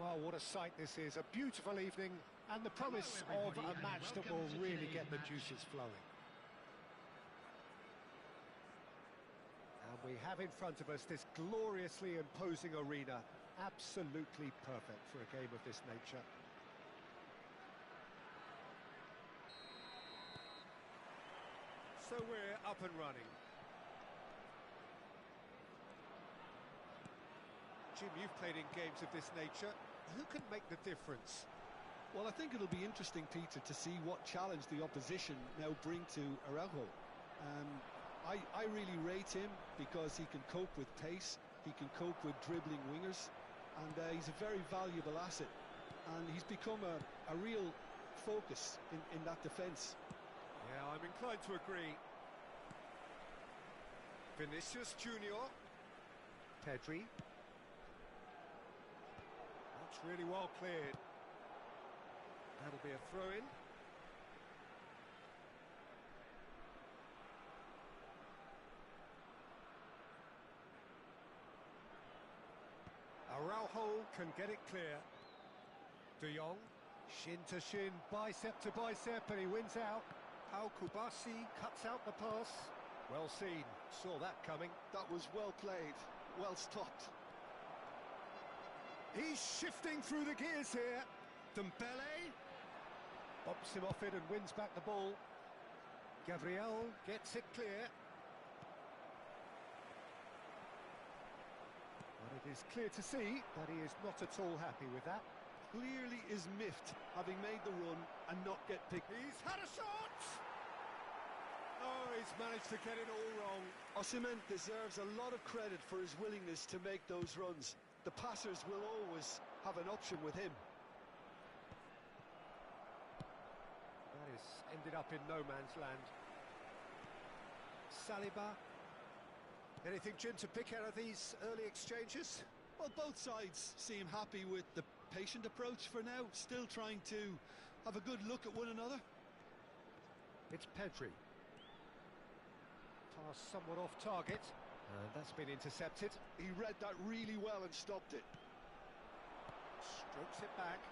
Well, what a sight this is. A beautiful evening and the promise of a match that will really get the juices flowing. And we have in front of us this gloriously imposing arena. Absolutely perfect for a game of this nature. So we're up and running. Jim, you've played in games of this nature. Who can make the difference? Well, I think it'll be interesting, Peter, to see what challenge the opposition now bring to Araujo. I really rate him because he can cope with pace, he can cope with dribbling wingers, and he's a very valuable asset. And he's become a real focus in that defence. Yeah, I'm inclined to agree. Vinicius Junior. Pedri. That's really well cleared. That'll be a throw-in. Araujo can get it clear. De Jong, shin to shin, bicep to bicep, and he wins out. Pau Kubasi cuts out the pass. Well seen, saw that coming. That was well played, well stopped. He's shifting through the gears here. Dembele bumps him off it and wins back the ball. Gabriel gets it clear. But it is clear to see that he is not at all happy with that. Clearly is miffed, having made the run and not get picked. He's had a shot! Oh, he's managed to get it all wrong. Osimhen deserves a lot of credit for his willingness to make those runs. The passers will always have an option with him. That is ended up in no man's land. Saliba. Anything, Jim, to pick out of these early exchanges? Well, both sides seem happy with the patient approach for now, still trying to have a good look at one another. It's Pedri. Pass somewhat off target. That's been intercepted. He read that really well and stopped it. Strokes it back.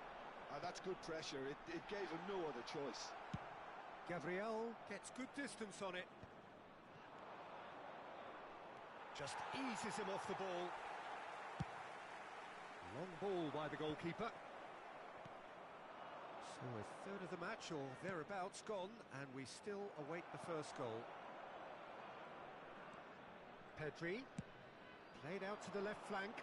That's good pressure. It gave him no other choice. Gabriel gets good distance on it. Just eases him off the ball. Long ball by the goalkeeper. So a third of the match, or thereabouts, gone, and we still await the first goal. Pedri, played out to the left flank.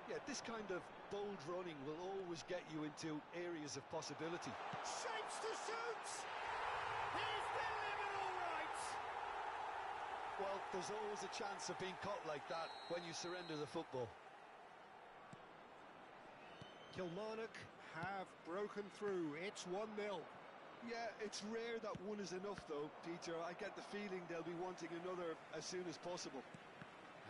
Yeah, this kind of bold running will always get you into areas of possibility. Shapes to shoot! He's delivered all right! Well, there's always a chance of being caught like that when you surrender the football. Kilmarnock have broken through. It's 1-0. Yeah, it's rare that one is enough, though, Peter. I get the feeling they'll be wanting another as soon as possible.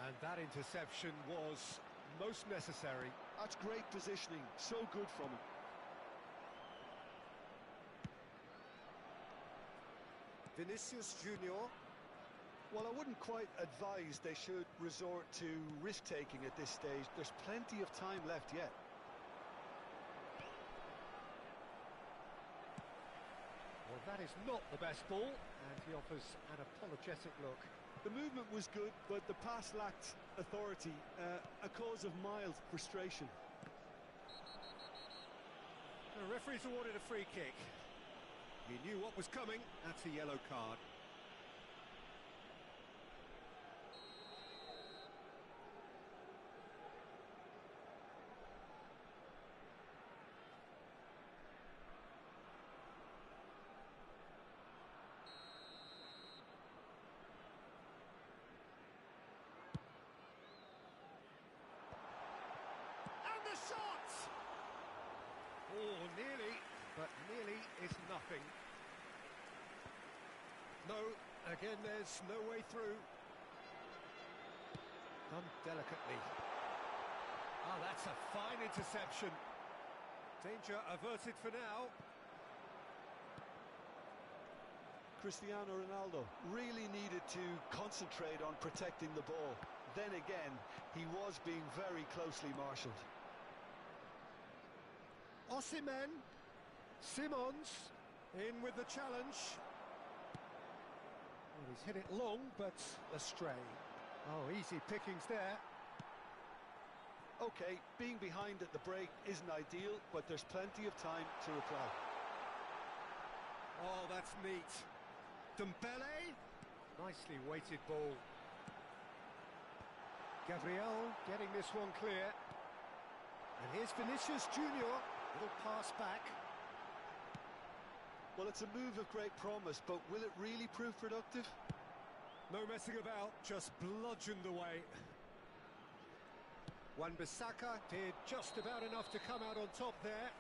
And that interception was most necessary. That's great positioning, so good from him. Vinicius Junior. Well, I wouldn't quite advise they should resort to risk-taking at this stage. There's plenty of time left yet. Well, that is not the best ball, and he offers an apologetic look. The movement was good, but the pass lacked authority, a cause of mild frustration. The referee's awarded a free kick. He knew what was coming. That's a yellow card. Shot! Oh, nearly, but nearly is nothing. No, again, there's no way through. Done delicately. Oh, that's a fine interception. Danger averted for now. Cristiano Ronaldo really needed to concentrate on protecting the ball. Then again, he was being very closely marshalled. Osimhen. Simons in with the challenge. Well, he's hit it long, but astray. Oh, easy pickings there. Okay, being behind at the break isn't ideal, but there's plenty of time to reply. Oh, that's neat. Dembele. Nicely weighted ball. Gabriel getting this one clear. And here's Vinicius Junior. Little pass back. Well, it's a move of great promise, but will it really prove productive? No messing about, just bludgeoned away. Wan-Bissaka did just about enough to come out on top there.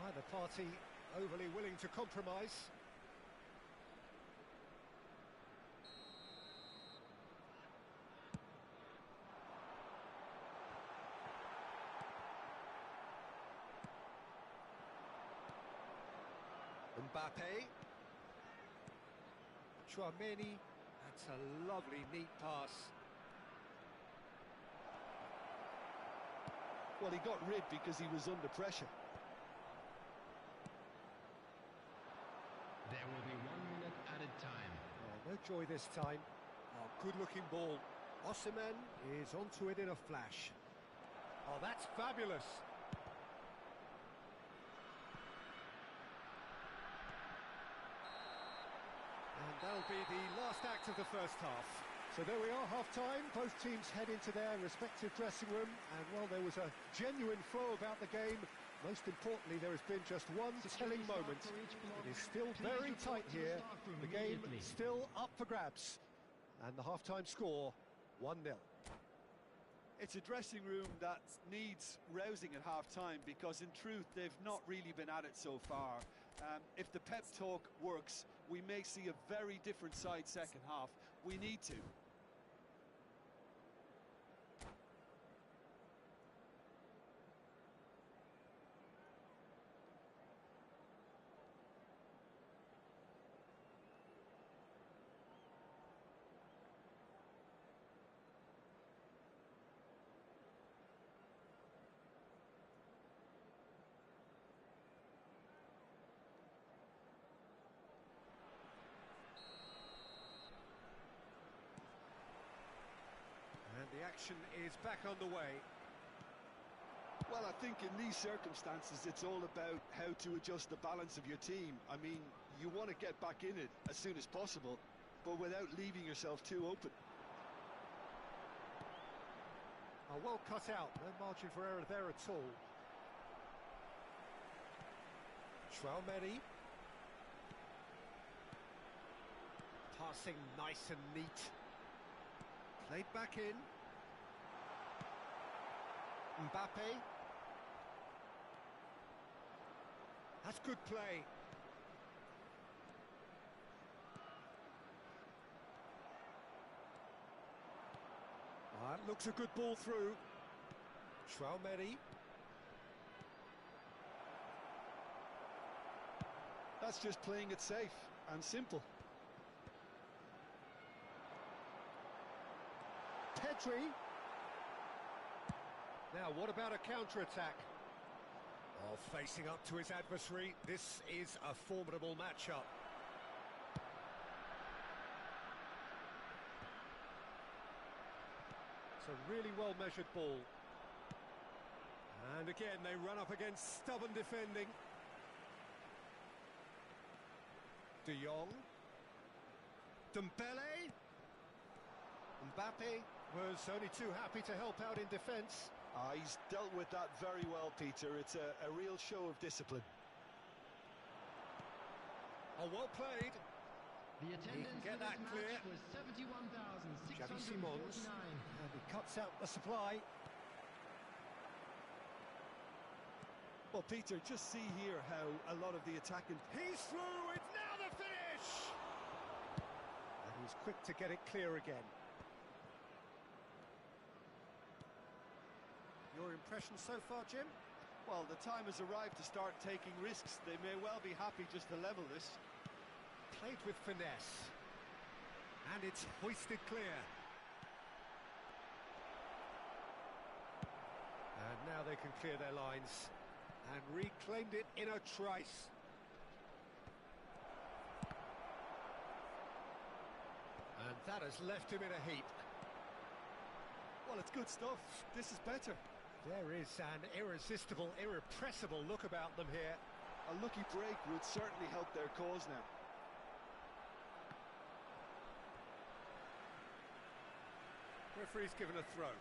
Neither party overly willing to compromise. Mbappe. Chouameni. That's a lovely, neat pass. Well, he got rid because he was under pressure. There will be 1 minute added time. Oh, no joy this time. Oh, good-looking ball. Osimhen is onto it in a flash. Oh, that's fabulous. And that'll be the last act of the first half. So there we are, half-time. Both teams head into their respective dressing room. And while there was a genuine flow about the game, most importantly, there has been just one telling moment. It is still very tight here. The game still up for grabs. And the half-time score, 1-0. It's a dressing room that needs rousing at half-time because, in truth, they've not really been at it so far. If the pep talk works, we may see a very different side second half. We need to. And the action is back underway. Well, I think in these circumstances, it's all about how to adjust the balance of your team. I mean, you want to get back in it as soon as possible, but without leaving yourself too open. Oh, well cut out, no margin for error there at all. Chouameni. Passing nice and neat. Played back in. Mbappe. That's good play. That looks a good ball through. Chouameni. That's just playing it safe and simple. Pedri. Now, what about a counter-attack? Oh, facing up to his adversary. This is a formidable matchup. It's a really well-measured ball. And again, they run up against stubborn defending. De Jong. Dembele. Mbappe was only too happy to help out in defence. He's dealt with that very well, Peter. It's a real show of discipline. Oh, well played. The attendance get for that this clear. match was 71,649. Simons. And he cuts out the supply. Well, Peter, just see here how a lot of the attacking... He's through, it's now the finish! And he's quick to get it clear again. Your impression so far, Jim? Well, the time has arrived to start taking risks. They may well be happy just to level this. Played with finesse. And it's hoisted clear. And now they can clear their lines. And reclaimed it in a trice. And that has left him in a heap. Well, it's good stuff. This is better. There is an irresistible, irrepressible look about them here. A lucky break would certainly help their cause now. Referee's given a throw.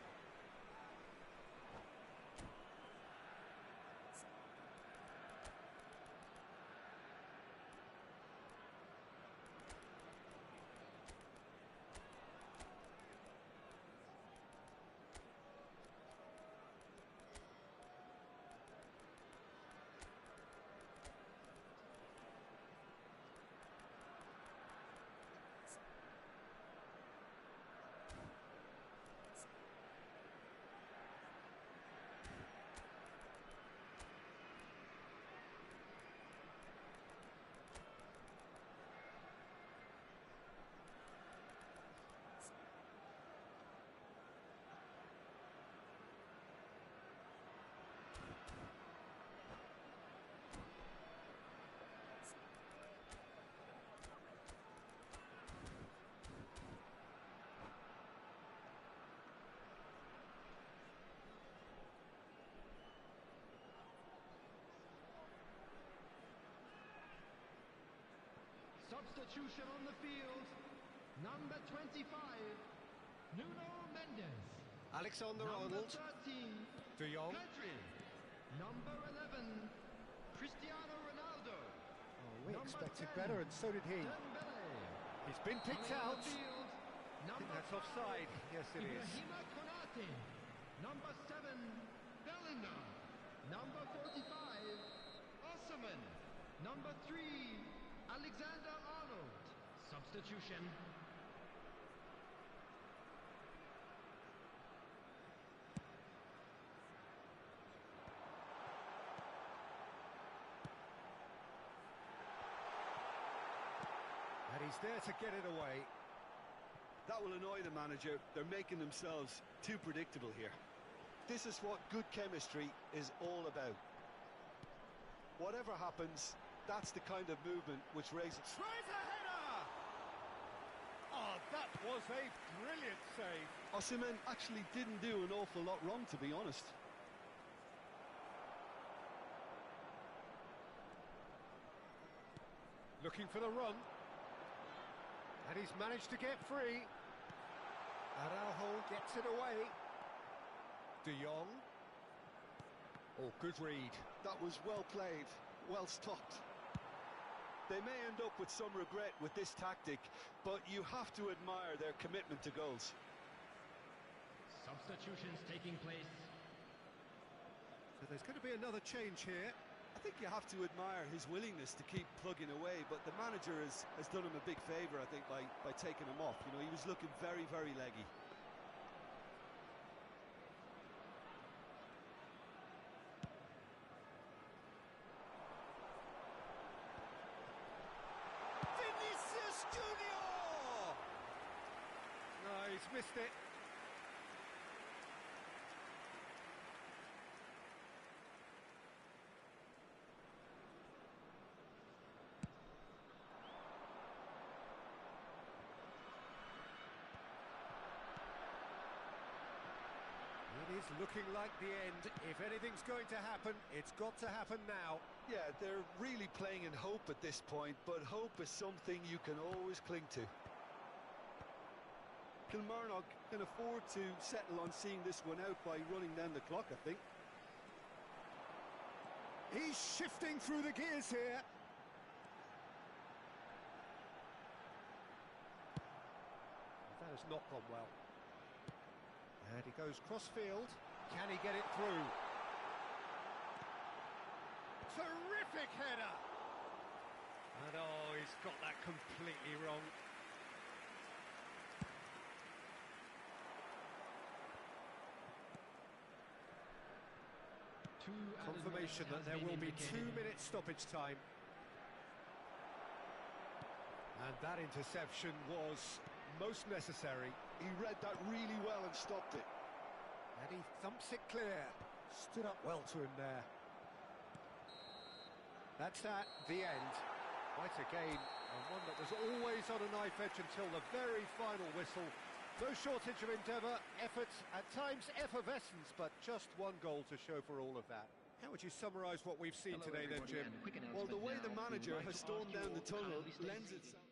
Substitution on the field. Number 25, Nuno Mendes. Alexander Number Arnold. 13, De Jong. Pedri. Number 11, Cristiano Ronaldo. Oh, we Number expected 10, better, and so did he. Dembele. He's been picked Coming on out. the field, I think number that's 5, offside. Yes, it is. Ibrahima Konate. Number 7, Bellingham. Number 45, Osimhen. Number 3, Alexander Arnold. Substitution. And he's there to get it away. That will annoy the manager. They're making themselves too predictable here. This is what good chemistry is all about. Whatever happens, that's the kind of movement which raises... Tries a header! Oh, that was a brilliant save. Osimhen actually didn't do an awful lot wrong, to be honest. Looking for the run. And he's managed to get free. Araujo gets it away. De Jong. Oh, good read. That was well played, well stopped. They may end up with some regret with this tactic, but you have to admire their commitment to goals. Substitutions taking place. So there's going to be another change here. I think you have to admire his willingness to keep plugging away, but the manager has done him a big favour, I think, by taking him off. You know, he was looking very, very leggy. Vinicius Junior! No, he's missed it. It is looking like the end. If anything's going to happen, it's got to happen now. Yeah, they're really playing in hope at this point, but hope is something you can always cling to. Kilmarnock can afford to settle on seeing this one out by running down the clock, I think. He's shifting through the gears here. That has not gone well. And he goes cross-field. Can he get it through? Terrific header! And oh, he's got that completely wrong. Confirmation that there will be 2 minutes stoppage time. And that interception was most necessary. He read that really well and stopped it. And he thumps it clear. Stood up well to him there. That's that, the end. Quite a game, and one that was always on a knife edge until the very final whistle. No shortage of endeavour, effort, at times effervescence, but just one goal to show for all of that. How would you summarise what we've seen Hello today then, everybody, Jim? and a quick Well, the announcement way now. the We would manager like has to stormed ask you down all the to tunnel kindly stay lends seated. itself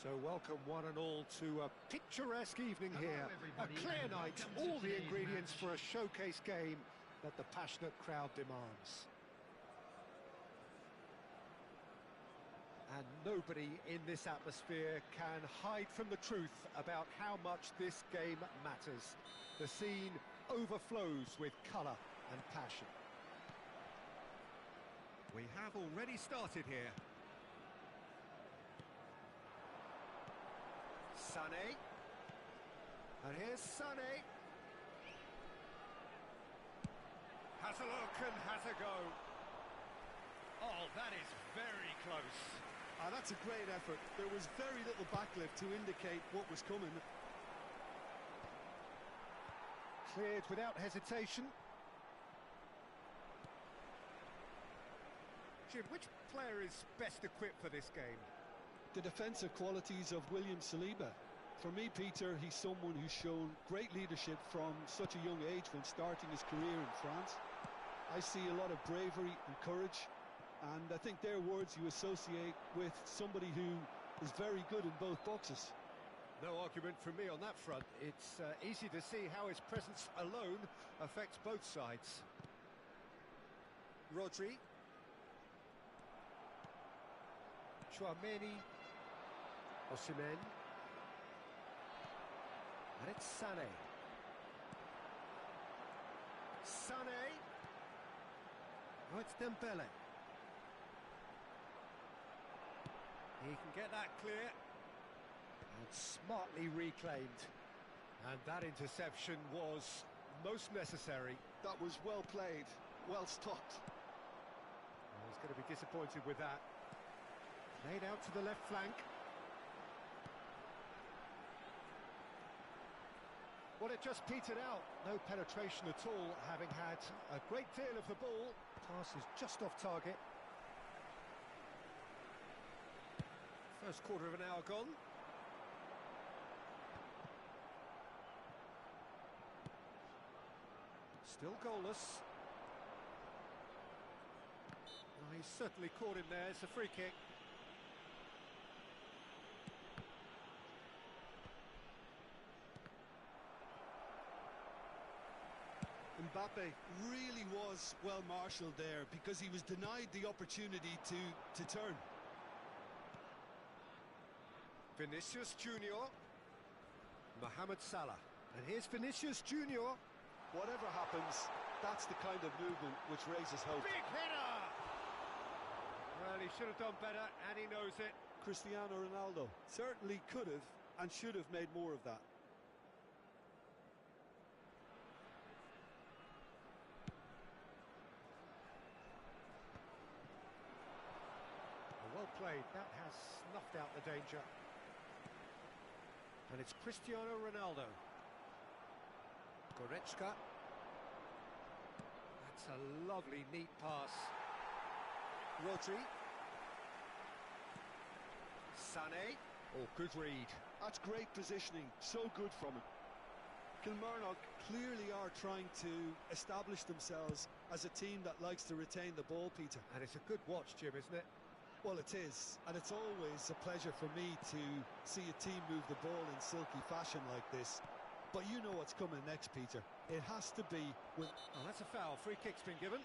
So welcome one and all to a picturesque evening Hello, here. A everybody, clear and night, welcome to all the today's ingredients match. for a showcase game that the passionate crowd demands. And nobody in this atmosphere can hide from the truth about how much this game matters. The scene overflows with colour and passion. We have already started here. Sané. And here's Sané. Has a look and has a go. Oh, that is very close. That's a great effort. There was very little backlift to indicate what was coming. Cleared without hesitation. Jim, which player is best equipped for this game? The defensive qualities of William Saliba. For me, Peter, he's someone who's shown great leadership from such a young age when starting his career in France. I see a lot of bravery and courage, and I think they're words you associate with somebody who is very good in both boxes. No argument from me on that front. It's easy to see how his presence alone affects both sides. Rodri. Chouameni. Osimhen. And it's Sané. Sané. Oh, it's Dembele. He can get that clear. And smartly reclaimed. And that interception was most necessary. That was well played, well stopped. Oh, he's going to be disappointed with that. Laid out to the left flank. Well, it just petered out. No penetration at all, having had a great deal of the ball. Pass is just off target. First quarter of an hour gone. Still goalless. Oh, he's certainly caught him there. It's a free kick. Mbappe really was well marshalled there because he was denied the opportunity to turn. Vinicius Junior. Mohamed Salah. And here's Vinicius Junior. Whatever happens, that's the kind of movement which raises hope. Big header! Well, he should have done better, and he knows it. Cristiano Ronaldo certainly could have and should have made more of that. Well played. That has snuffed out the danger. And it's Cristiano Ronaldo. Goretzka. That's a lovely, neat pass. Rodri. Sané. Oh, good read. That's great positioning. So good from him. Kilmarnock clearly are trying to establish themselves as a team that likes to retain the ball, Peter. And it's a good watch, Jim, isn't it? Well, it is, and it's always a pleasure for me to see a team move the ball in silky fashion like this. But you know what's coming next, Peter. It has to be with... Oh, that's a foul. Free kick's been given.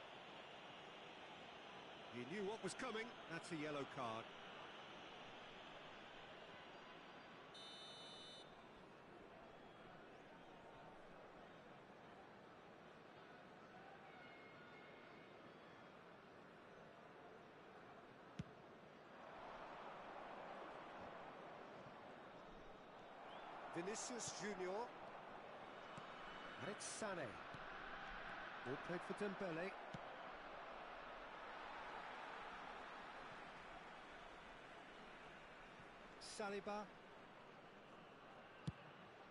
He knew what was coming. That's a yellow card. Vinicius Junior. And it's Sané. Ball played for Dembele. Saliba.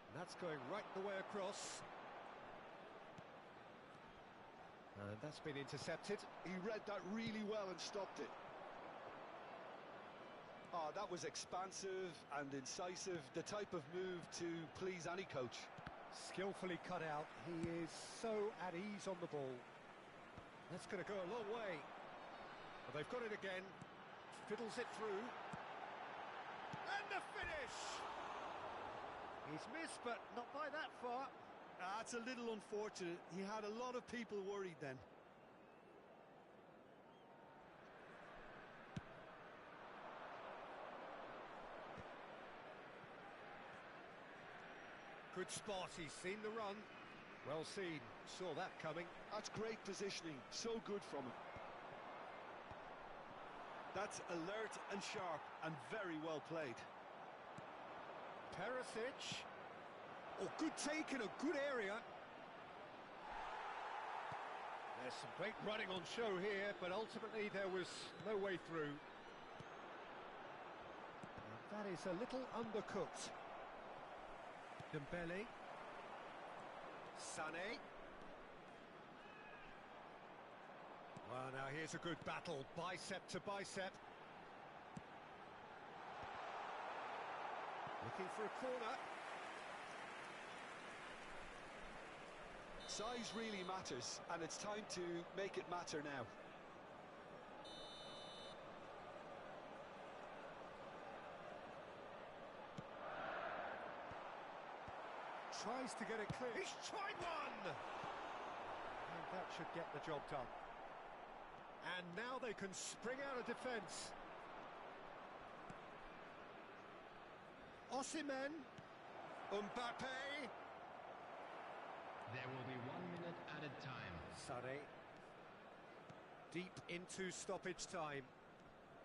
And that's going right the way across. And that's been intercepted. He read that really well and stopped it. Oh, that was expansive and incisive, the type of move to please any coach. Skillfully cut out. He is so at ease on the ball. That's going to go a long way. But they've got it again. Fiddles it through. And the finish! He's missed, but not by that far. That's a little unfortunate. He had a lot of people worried then. Good spot, he's seen the run. Well seen, saw that coming. That's great positioning, so good from him. That's alert and sharp and very well played. Perisic. Oh, good take in a good area. There's some great running on show here, but ultimately there was no way through. And that is a little undercooked. Dembele. Sané. Well, now here's a good battle, bicep to bicep. Looking for a corner. Size really matters, and it's time to make it matter now. Tries to get it clear. He's tried one! And that should get the job done. And now they can spring out of defence. Osimhen. Mbappe. There will be 1 minute added time. Sané. Deep into stoppage time.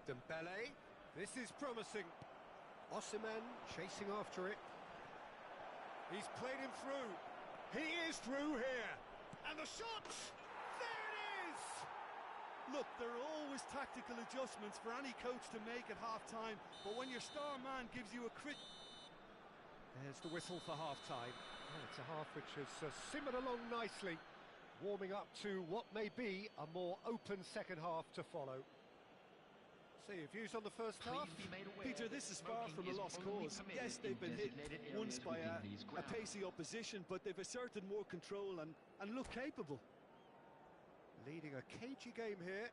Dembele. This is promising. Osimhen chasing after it. He's played him through. He is through here. And the shot! There it is! Look, there are always tactical adjustments for any coach to make at half-time, but when your star man gives you a crit... There's the whistle for half-time. Oh, it's a half which has simmered along nicely, warming up to what may be a more open second half to follow. So your views on the first half? Peter, this is far from a lost cause. Yes, they've been hit once by a pacey opposition, but they've asserted more control and look capable. Leading a cagey game here.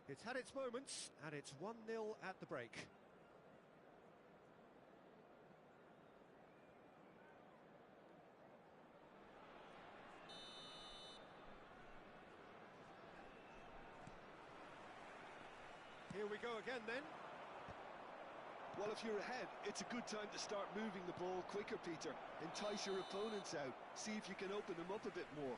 It's had its moments, and it's 1-0 at the break. Here we go again then. Well, if you're ahead, it's a good time to start moving the ball quicker, Peter. Entice your opponents out. See if you can open them up a bit more.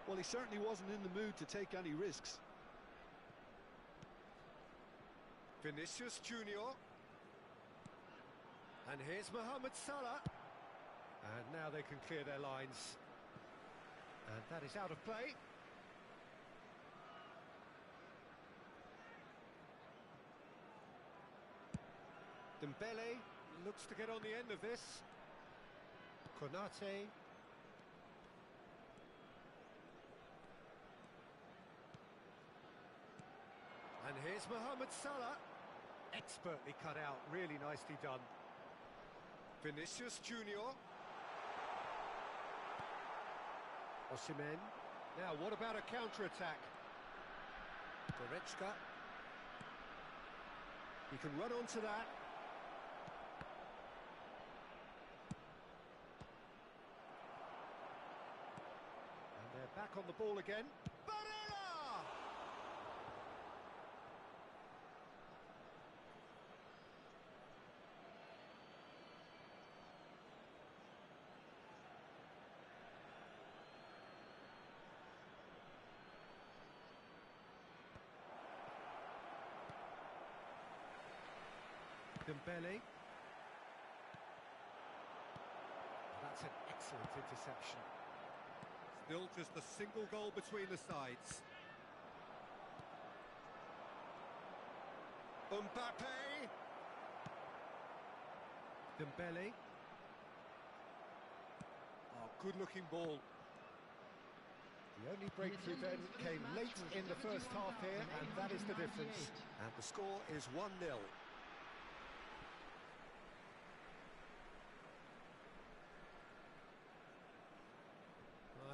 Well, he certainly wasn't in the mood to take any risks. Vinicius Junior. And here's Mohamed Salah. And now they can clear their lines. And that is out of play. Dembele looks to get on the end of this. Konate. And here's Mohamed Salah. Expertly cut out, really nicely done. Vinicius Junior. Osimhen. Now, what about a counter-attack? Goretzka. He can run onto that. And they're back on the ball again. Barella! Dembele. That's an excellent interception. Still just a single goal between the sides. Mbappe. Dembele. Oh, good-looking ball. The only breakthrough then came late in the first half here, and that is the difference. And the score is 1-0.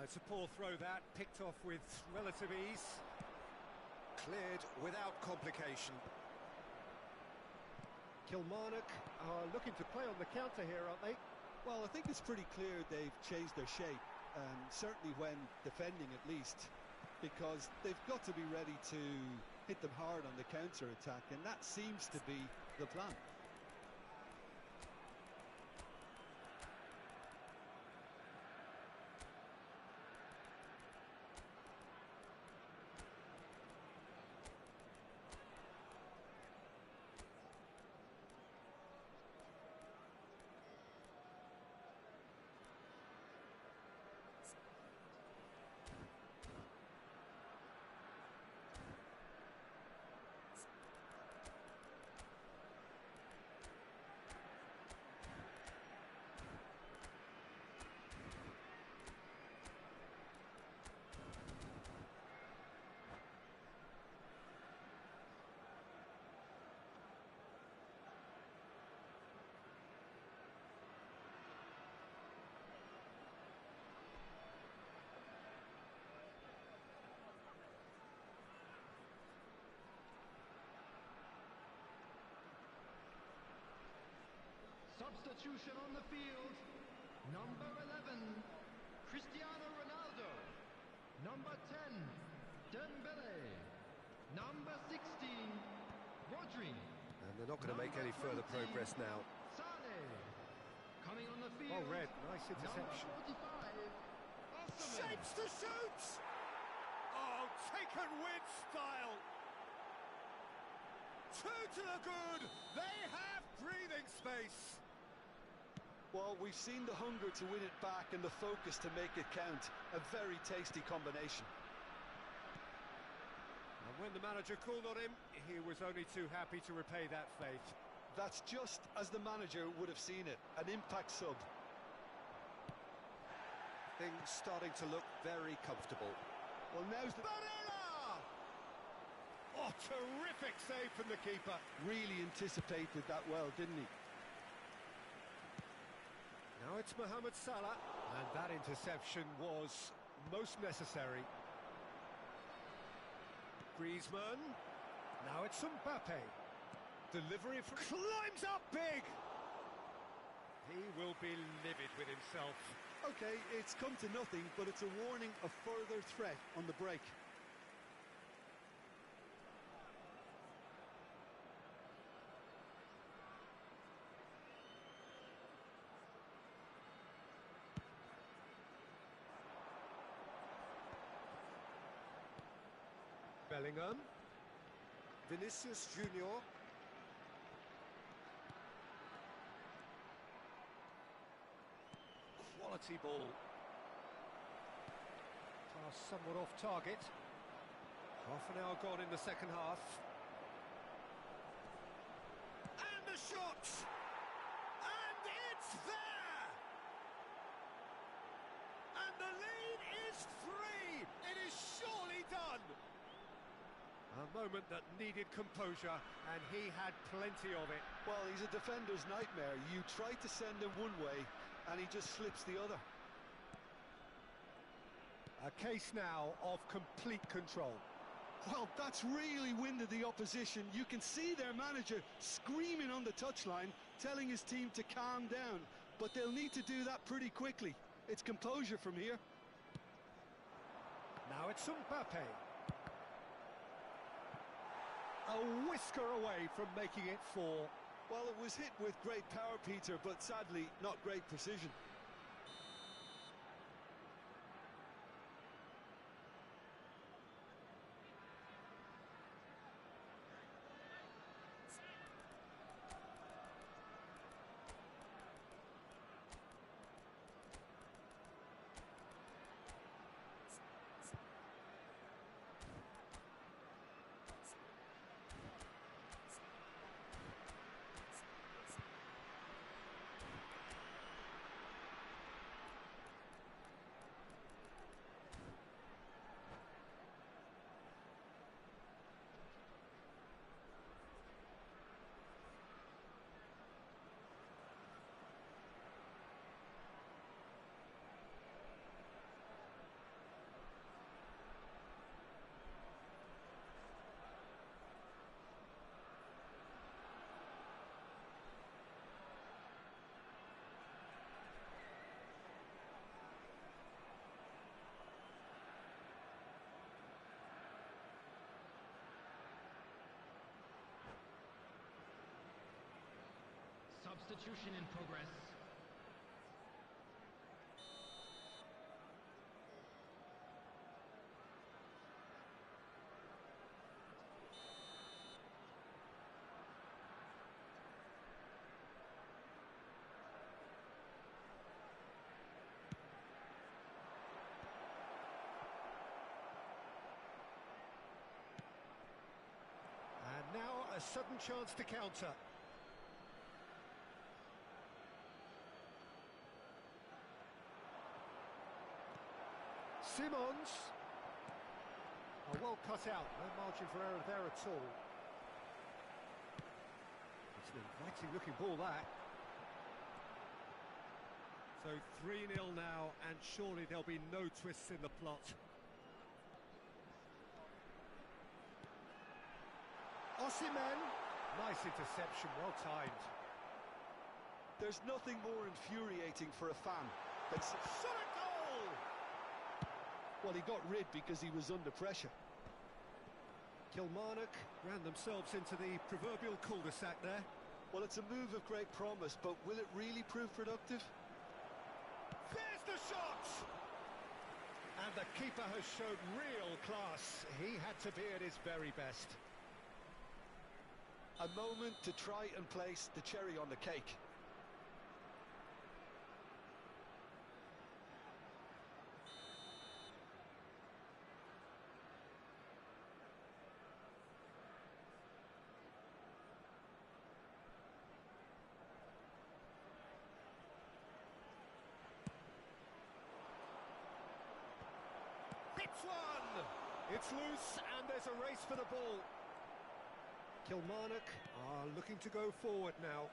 It's a poor throw that, picked off with relative ease. Cleared without complication. Kilmarnock are looking to play on the counter here, aren't they? Well, I think it's pretty clear they've changed their shape, certainly when defending at least, because they've got to be ready to hit them hard on the counter-attack, and that seems to be the plan. Substitution on the field. Number 11, Cristiano Ronaldo. Number 10, Dembele. Number 16, Rodri. And they're not going to make any further progress now. Sane. Coming on the field. Well read, nice interception. Number 45, Osimhen. Shapes to shoot! Oh, taken with style! Two to the good! They have breathing space! Well, we've seen the hunger to win it back and the focus to make it count. A very tasty combination. And when the manager called on him, he was only too happy to repay that faith. That's just as the manager would have seen it, an impact sub. Things starting to look very comfortable. Well, now's the... Barella! Oh, terrific save from the keeper. Really anticipated that well, didn't he? Now it's Mohamed Salah, and that interception was most necessary. Griezmann, now it's Mbappe. Delivery from... climbs up big! He will be livid with himself. Okay, it's come to nothing, but it's a warning of further threat on the break. Bellingham. Vinicius Junior. Quality ball. Pass somewhat off target. Half an hour gone in the second half. And the shot! And it's there! And the lead is free! It is surely done! A moment that needed composure, and he had plenty of it. Well, he's a defender's nightmare. You try to send him one way, and he just slips the other. A case now of complete control. Well, that's really winded the opposition. You can see their manager screaming on the touchline, telling his team to calm down. But they'll need to do that pretty quickly. It's composure from here. Now it's Mbappe. A whisker away from making it 4. Well, it was hit with great power, Peter, but sadly, not great precision. Substitution in progress. And now a sudden chance to counter. Simons. Oh, well cut out, no margin for error there at all. It's an inviting looking ball, that. So 3-0 now, and surely there'll be no twists in the plot. Osimhen. Nice interception, well timed. There's nothing more infuriating for a fan than... Shot a goal! Well, he got rid because he was under pressure. Kilmarnock ran themselves into the proverbial cul-de-sac there. Well, it's a move of great promise, but will it really prove productive? There's the shot! And the keeper has shown real class. He had to be at his very best. A moment to try and place the cherry on the cake. Hits one! It's loose and there's a race for the ball. Kilmarnock are looking to go forward now.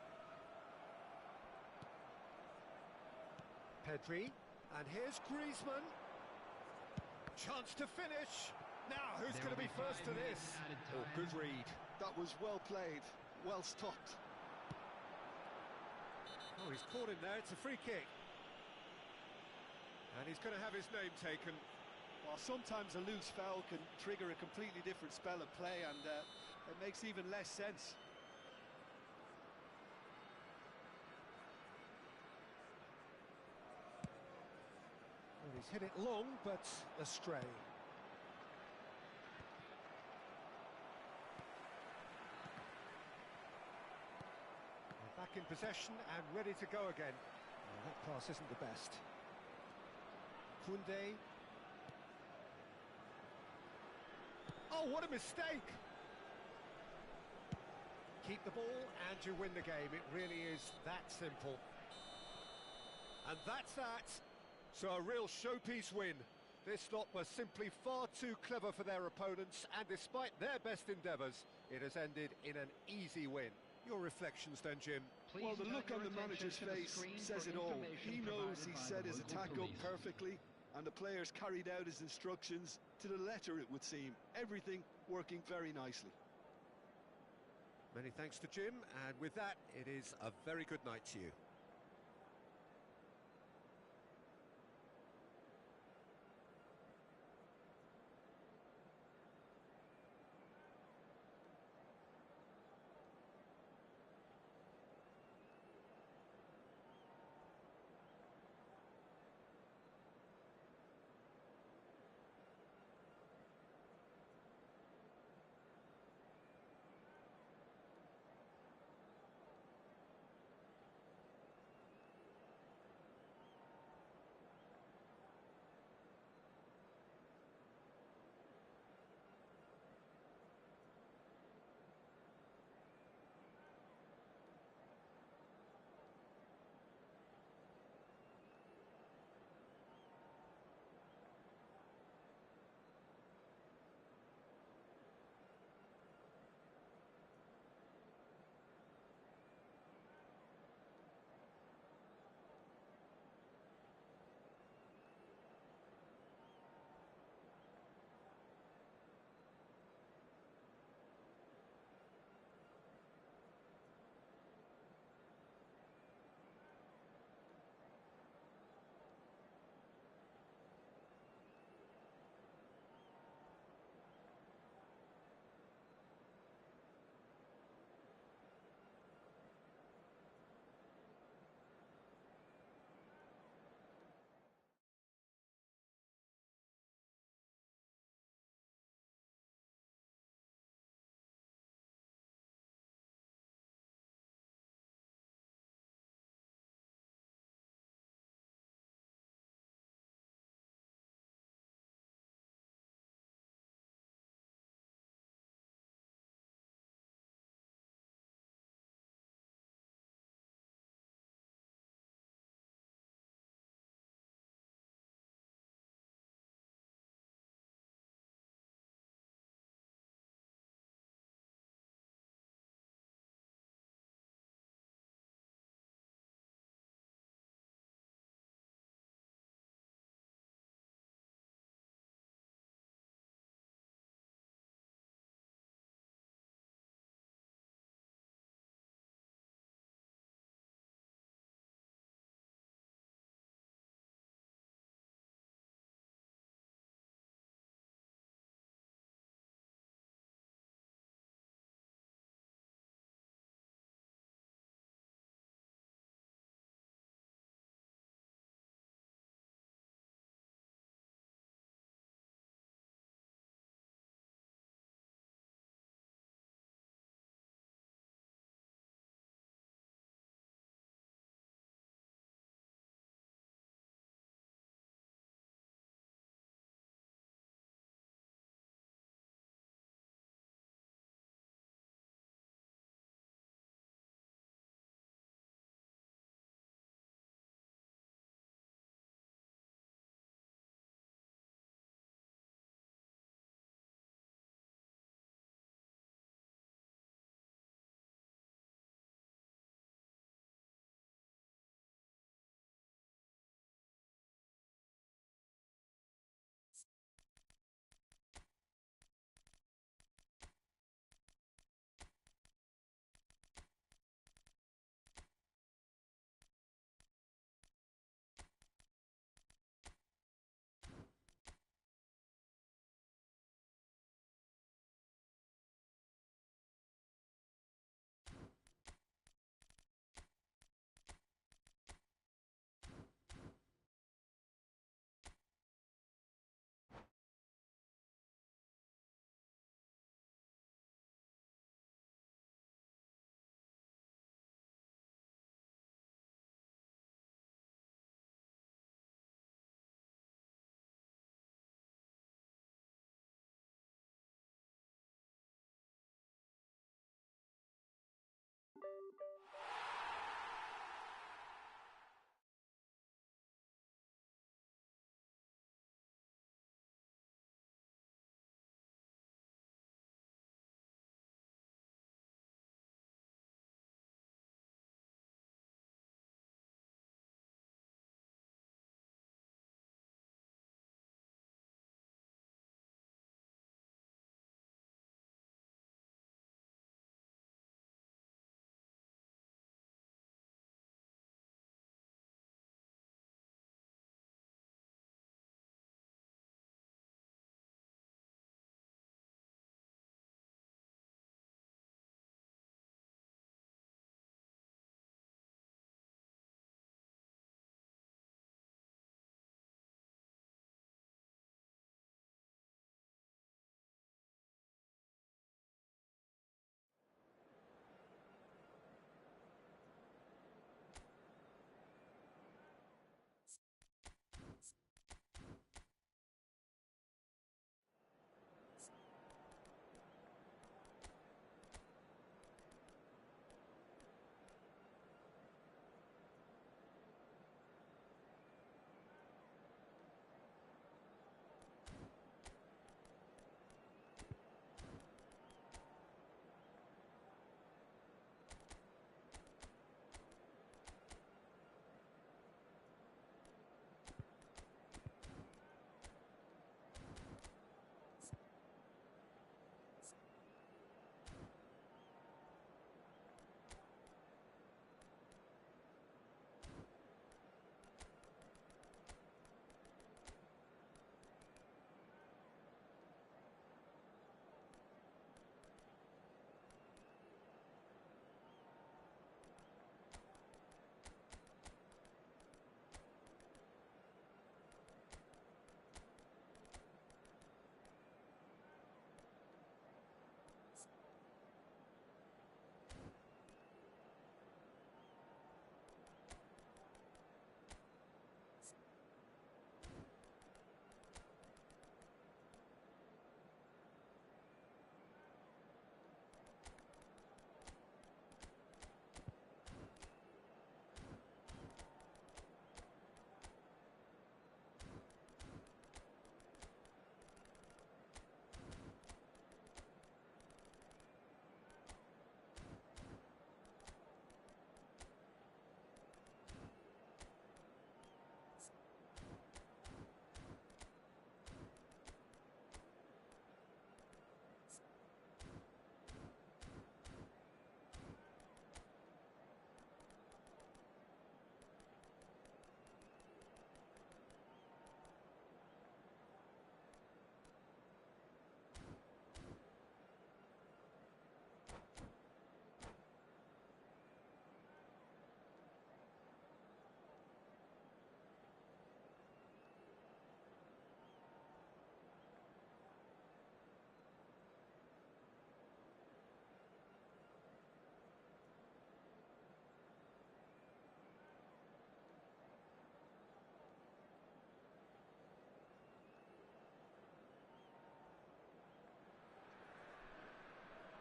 Pedri, and here's Griezmann. Chance to finish. Now, who's going to be first to this? Oh, good read. That was well played, well stopped. Oh, he's caught him there. It's a free kick. And he's going to have his name taken. Well, sometimes a loose foul can trigger a completely different spell of play, and it makes even less sense. Well, he's hit it long, but astray. They're back in possession and ready to go again. Well, that pass isn't the best. Koundé. Oh, what a mistake! Keep the ball and you win the game. It really is that simple. And that's that. So a real showpiece win. This lot was simply far too clever for their opponents, and despite their best endeavours, it has ended in an easy win. Your reflections then, Jim? Please Well, the turn look your on the attention manager's to the face screen says for it all. information He knows provided he by set the his local attack up police. perfectly, and the players carried out his instructions to the letter, it would seem. Everything working very nicely. Many thanks to Jim, and with that, it is a very good night to you.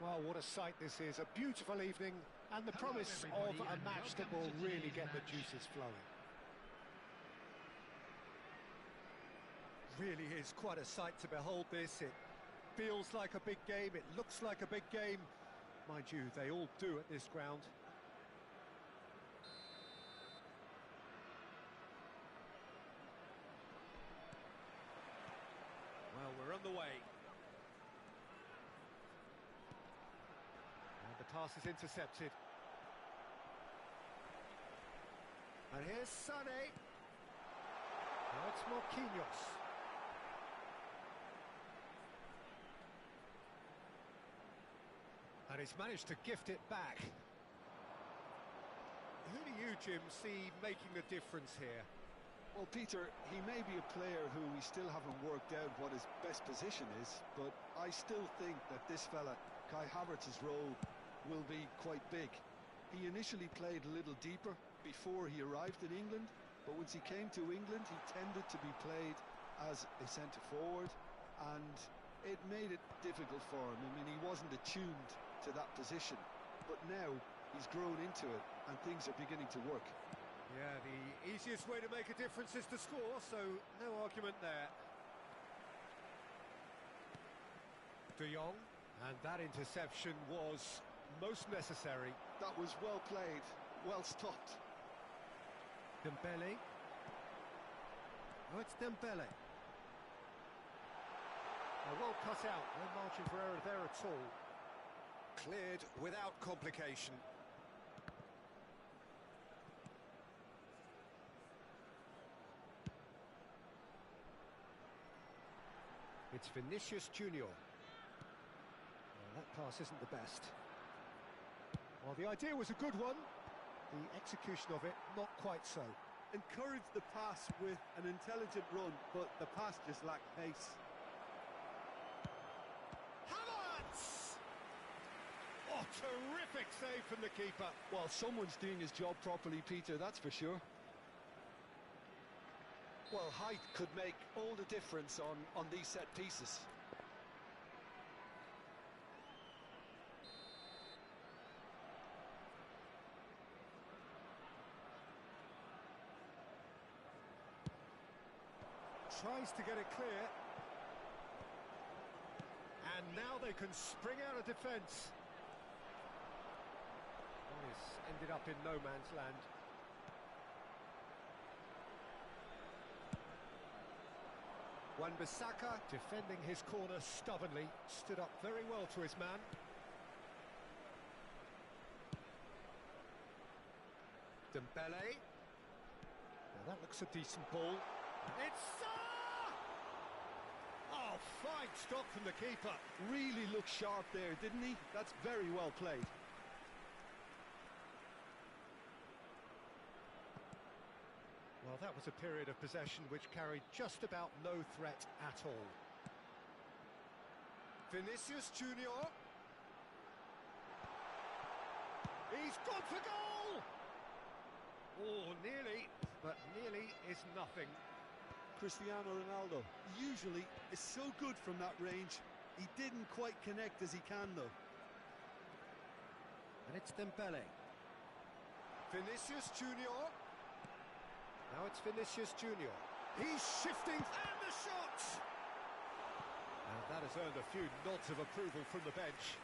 Well, what a sight this is. A beautiful evening and the Hello, promise of everybody, a and match that welcome will to really today's get the match. juices flowing. Really is quite a sight to behold this. It feels like a big game, it looks like a big game. Mind you, they all do at this ground. Well, we're on the way. And the pass is intercepted. And here's Sané. Now it's Marquinhos. And he's managed to gift it back. Who do you, Jim, see making the difference here? Well, Peter, he may be a player who we still haven't worked out what his best position is, but I still think that this fella, Kai Havertz's role, will be quite big. He initially played a little deeper before he arrived in England, but once he came to England, he tended to be played as a centre-forward, and it made it difficult for him. I mean, he wasn't attuned to that position, but now he's grown into it, and things are beginning to work. Yeah, the easiest way to make a difference is to score, so no argument there. De Jong, and that interception was most necessary. That was well played, well stopped. Dembele. Oh, it's Dembele. Well cut out, no margin for error there at all. Cleared without complication. It's Vinicius Junior. Well, that pass isn't the best. Well, the idea was a good one. The execution of it, not quite so. Encouraged the pass with an intelligent run, but the pass just lacked pace. Havertz! Oh, terrific save from the keeper. Well, someone's doing his job properly, Peter, that's for sure. Well, height could make all the difference on these set pieces. Tries to get it clear. And now they can spring out of defence. Oh, it's ended up in no man's land. Wan-Bissaka defending his corner stubbornly, stood up very well to his man. Dembele. Now that looks a decent ball. It's oh, fine stop from the keeper. Really looked sharp there, didn't he? That's very well played. Well, that was a period of possession which carried just about no threat at all. Vinicius Junior. He's gone for goal! Oh, nearly, but nearly is nothing. Cristiano Ronaldo usually is so good from that range. He didn't quite connect as he can, though. And it's Dembele. Vinicius Junior. Now it's Vinicius Junior. He's shifting, and the shot! And that has earned a few nods of approval from the bench.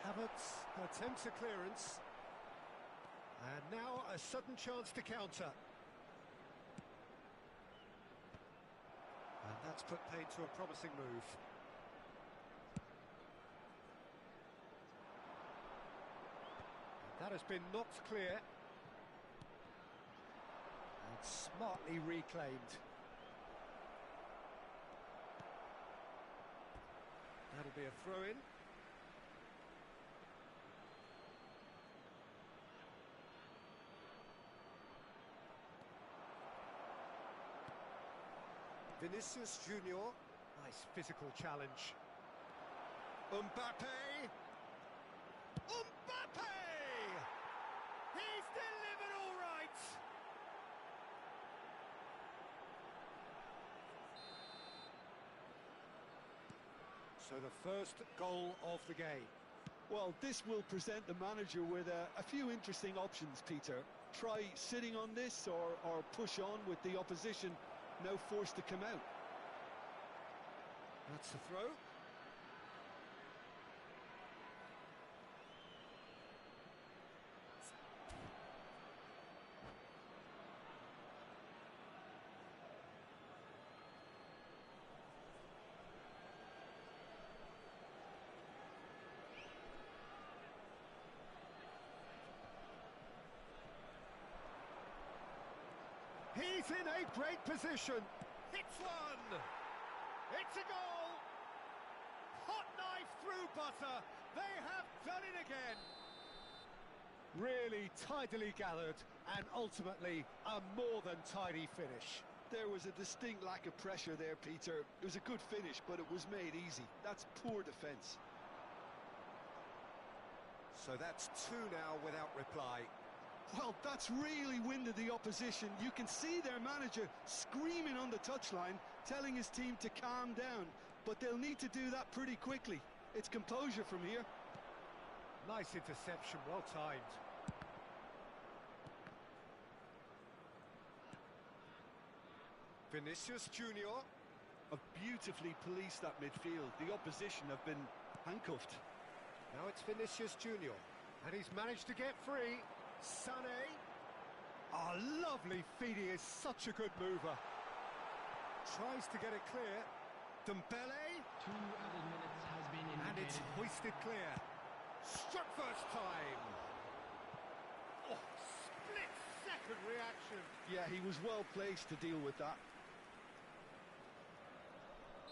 Havertz attempts a clearance. And now a sudden chance to counter. And that's put paid to a promising move. And that has been knocked clear. And smartly reclaimed. That'll be a throw-in. Vinicius Junior. Nice physical challenge. Mbappe! Mbappe! He's delivered all right! So the first goal of the game. Well, this will present the manager with a few interesting options, Peter. Try sitting on this or push on with the opposition now forced to come out. That's the throw. He's in a great position. Hits one. It's a goal. Hot knife through butter. They have done it again. Really tidily gathered and ultimately a more than tidy finish. There was a distinct lack of pressure there, Peter. It was a good finish, but it was made easy. That's poor defence. So that's two now without reply. Well, that's really winded the opposition. You can see their manager screaming on the touchline, telling his team to calm down. But they'll need to do that pretty quickly. It's composure from here. Nice interception, well timed. Vinicius Junior. Have beautifully policed that midfield. The opposition have been handcuffed. Now it's Vinicius Junior. And he's managed to get free. Sané. Oh, lovely feed. He is such a good mover. Tries to get it clear. Dembele. 2 added minutes has been indicated. And it's hoisted clear. Struck first time. Oh, split-second reaction. Yeah, he was well placed to deal with that.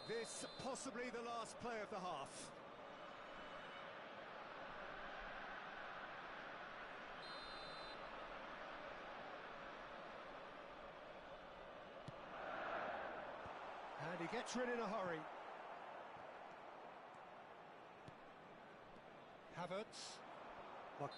This possibly the last play of the half. And he gets rid in a hurry. Havertz. And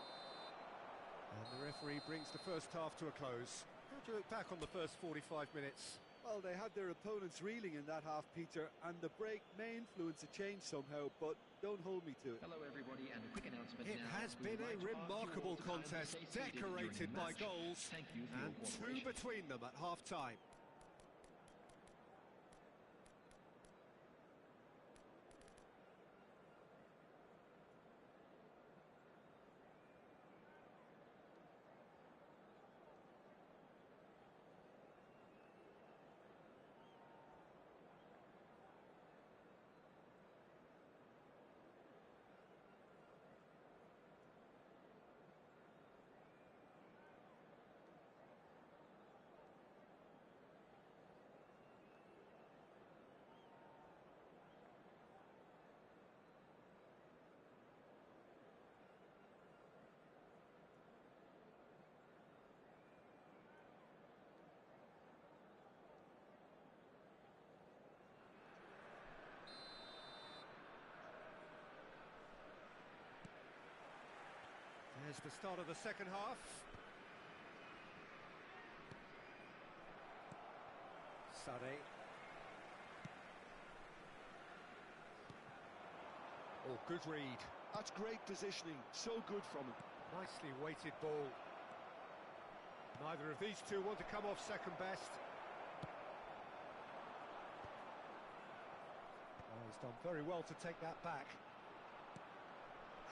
the referee brings the first half to a close. How do you look back on the first 45 minutes? Well, they had their opponents reeling in that half, Peter, and the break may influence a change somehow, but don't hold me to it. Hello everybody, and a quick announcement It now. has We been would a like to ask you all remarkable to kindly contest, stay seated decorated during the by match. goals, Thank you for and your two cooperation. between them at half-time. There's the start of the second half. Sané. Oh, good read. That's great positioning. So good from him. Nicely weighted ball. Neither of these two want to come off second best. Oh, he's done very well to take that back.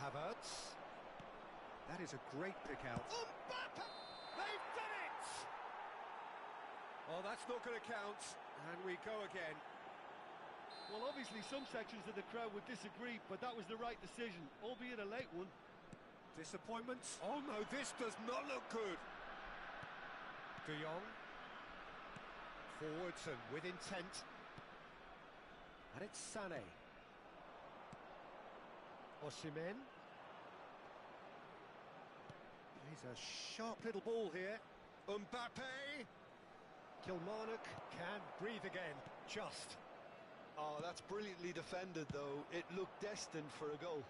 Havertz. That is a great pick out. Mbappe! They've done it! Oh, that's not going to count. And we go again. Well, obviously some sections of the crowd would disagree, but that was the right decision, albeit a late one. Disappointment? Oh no, this does not look good. De Jong. Forwards and with intent. And it's Sané. Osimhen. He's a sharp little ball here. Mbappe. Kilmarnock can breathe again. Just. Oh, that's brilliantly defended, though. It looked destined for a goal.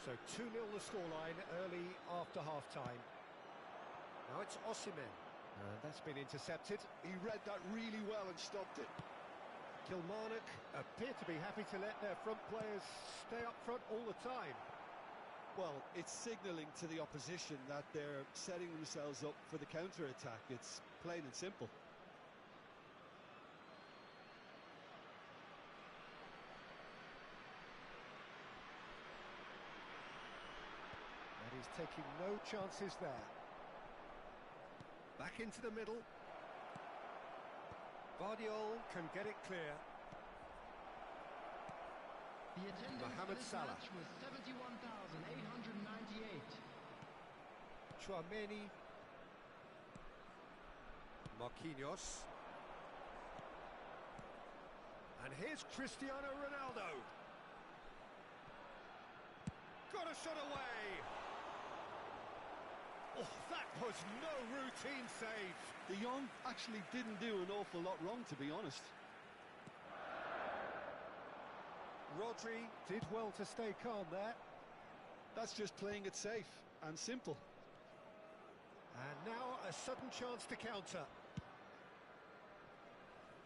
So 2-0 the scoreline early after half-time. Now it's Osimhen. That's been intercepted. He read that really well and stopped it. Kilmarnock appear to be happy to let their front players stay up front all the time. Well, it's signalling to the opposition that they're setting themselves up for the counter-attack. It's plain and simple. And he's taking no chances there. Back into the middle. Guardiola can get it clear. The attendance Mohamed for this Salah. match was 71,898. Chouameni. Marquinhos. And here's Cristiano Ronaldo. Got a shot away. Oh, that was no routine save. De Jong actually didn't do an awful lot wrong, to be honest. Rodri did well to stay calm there. That's just playing it safe and simple. And now a sudden chance to counter.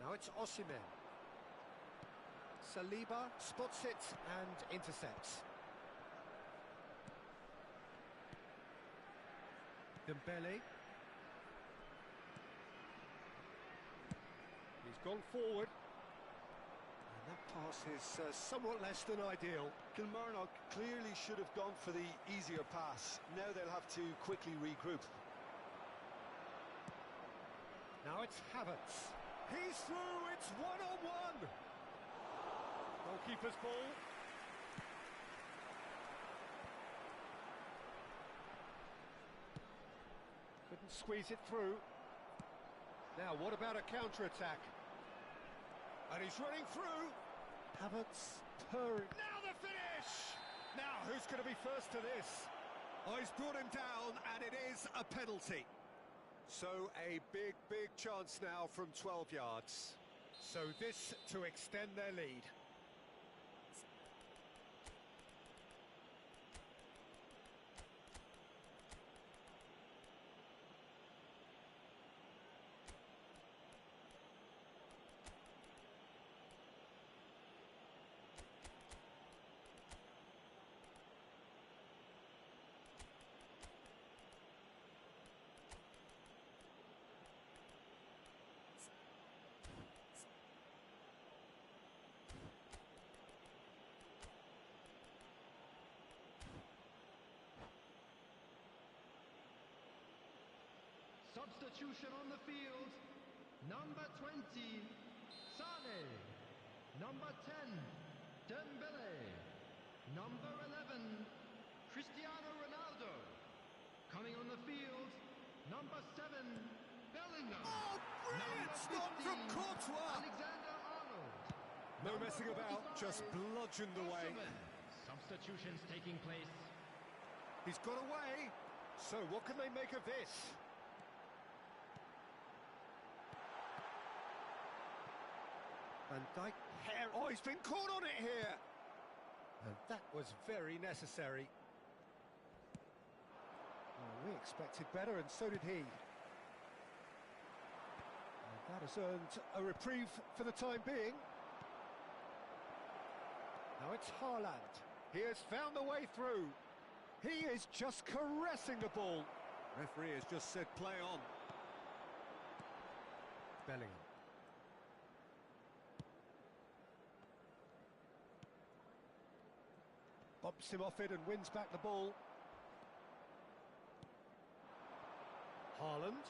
Now it's Osimhen. Saliba spots it and intercepts. Dembele. He's gone forward. And that pass is somewhat less than ideal. Kilmarnock clearly should have gone for the easier pass. Now they'll have to quickly regroup. Now it's Havertz. He's through, it's one-on-one. Goalkeeper's ball. Couldn't squeeze it through. Now, what about a counter-attack? And he's running through. Havertz purring. Now the finish! Now, who's going to be first to this? Oh, he's brought him down, and it is a penalty. So, a big, big chance now from 12 yards. So this to extend their lead. Substitution on the field. Number 20, Sane. Number 10, Dembele. Number 11, Cristiano Ronaldo. Coming on the field, number 7, Bellingham. Oh, brilliant stop from Courtois! Alexander-Arnold. No messing about, just bludgeoned away. Substitutions taking place. He's got away. So what can they make of this? Van Dijk, oh, he's been caught on it here. And that was very necessary. Well, we expected better, and so did he. And that has earned a reprieve for the time being. Now it's Haaland. He has found the way through. He is just caressing the ball. Referee has just said play on. Bellingham. Bumps him off it and wins back the ball. Haaland.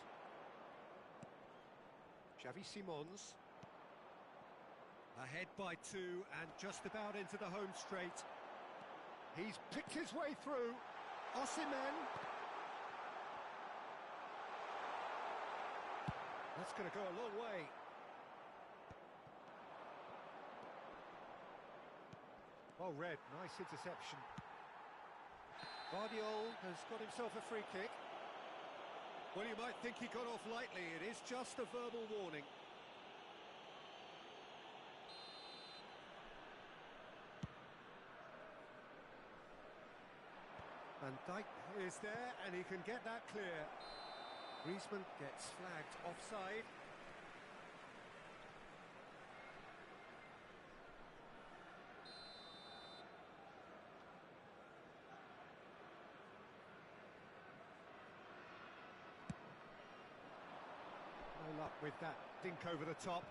Xavi Simons. Ahead by 2 and just about into the home straight. He's picked his way through. Osimhen. That's going to go a long way. Well read, nice interception. Guardiola has got himself a free kick. Well, you might think he got off lightly. It is just a verbal warning. Van Dijk is there, and he can get that clear. Griezmann gets flagged offside. No luck with that dink over the top.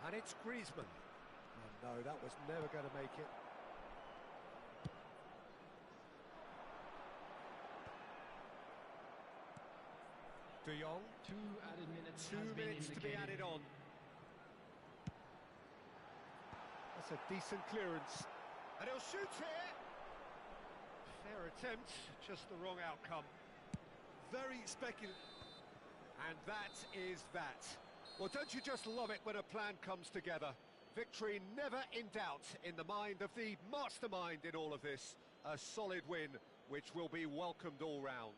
And it's Griezmann. Oh, no, that was never going to make it. De Jong. 2 added minutes 2 has been minutes to be indicated. added on. That's a decent clearance. And he'll shoot here. Fair attempt, just the wrong outcome. Very speculative. And that is that. Well, don't you just love it when a plan comes together? Victory never in doubt in the mind of the mastermind in all of this. A solid win, which will be welcomed all round.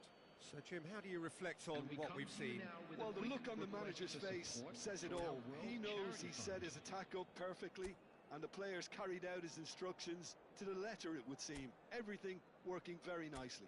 So, Jim, how do you reflect on And we what come we've to you seen? now with a Well, the quick look on the request manager's for face support says it for our all. World He knows Charity he set Fund. his attack up perfectly, and the players carried out his instructions to the letter, it would seem. Everything working very nicely.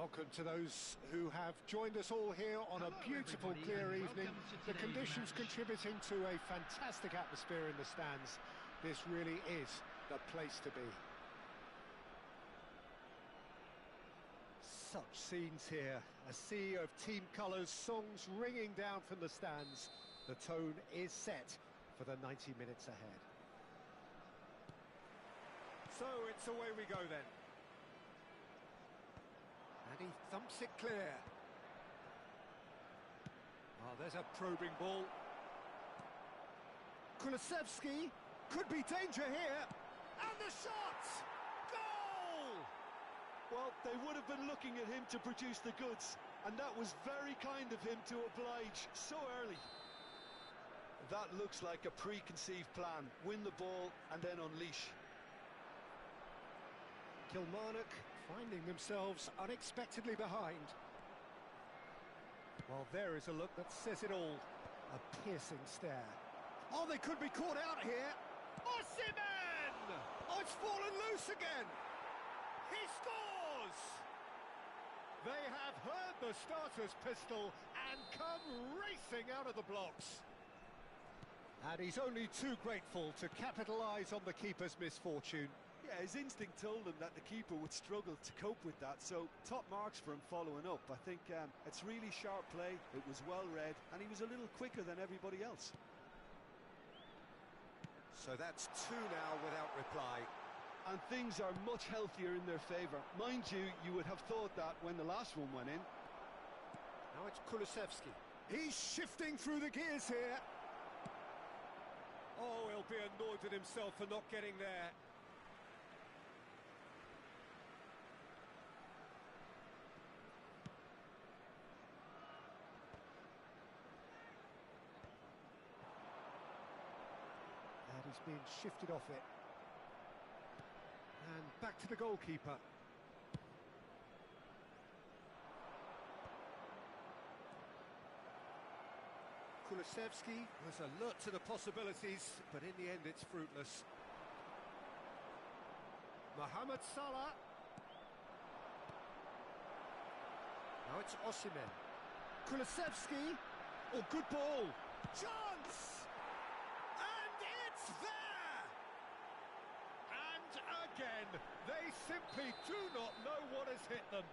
Welcome to those who have joined us all here on a beautiful, clear evening. The conditions contributing to a fantastic atmosphere in the stands. This really is the place to be. Such scenes here. A sea of team colours, songs ringing down from the stands. The tone is set for the 90 minutes ahead. So it's away we go then. And he thumps it clear. Oh, there's a probing ball. Kulusevski could be danger here. And the shot! Goal! Well, they would have been looking at him to produce the goods, and that was very kind of him to oblige so early. That looks like a preconceived plan. Win the ball and then unleash. Kilmarnock finding themselves unexpectedly behind. Well, there is a look that says it all. A piercing stare. Oh, they could be caught out here. Osimhen! Oh, it's fallen loose again. He scores! They have heard the starter's pistol and come racing out of the blocks. And he's only too grateful to capitalise on the keeper's misfortune. Yeah, his instinct told him that the keeper would struggle to cope with that, so top marks for him following up. I think it's really sharp play, it was well read, and he was a little quicker than everybody else. So that's two now without reply. And things are much healthier in their favour. Mind you, you would have thought that when the last one went in. Now it's Kulusevski. He's shifting through the gears here. Oh, he'll be annoyed at himself for not getting there. And he's being shifted off it. And back to the goalkeeper. Kulusevski was alert to the possibilities, but in the end it's fruitless. Mohamed Salah. Now it's Osimhen. Kulusevski. Oh, good ball. Chance! And it's there! And again, they simply do not know what has hit them.